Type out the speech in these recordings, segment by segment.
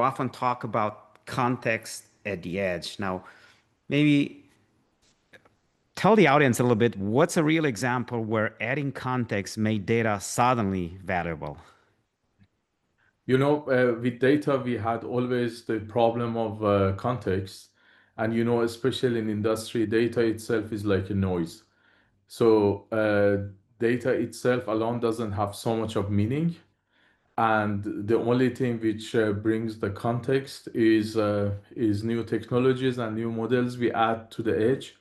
often talk about context at the edge. Now, maybe tell the audience a little bit, what's a real example where adding context made data suddenly valuable? With data, we had always the problem of context. And, especially in industry, data itself is like a noise. So data itself alone doesn't have so much of meaning. And the only thing which brings the context is new technologies and new models we add to the edge,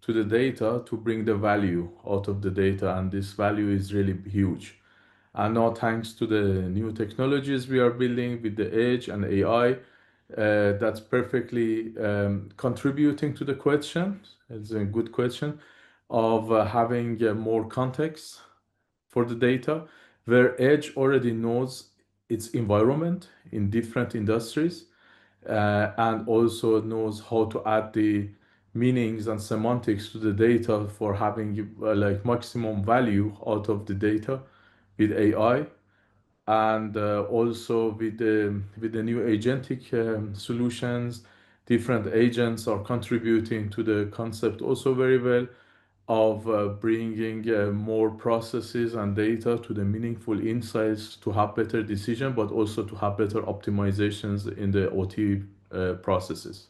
to the data to bring the value out of the data. And this value is really huge. And now, thanks to the new technologies we are building with the edge and AI, that's perfectly contributing to the question. It's a good question of having more context for the data, where edge already knows its environment in different industries and also knows how to add the meanings and semantics to the data for having like maximum value out of the data with AI. And also with the new agentic solutions, different agents are contributing to the concept also very well of bringing more processes and data to the meaningful insights to have better decision, but also to have better optimizations in the OT processes.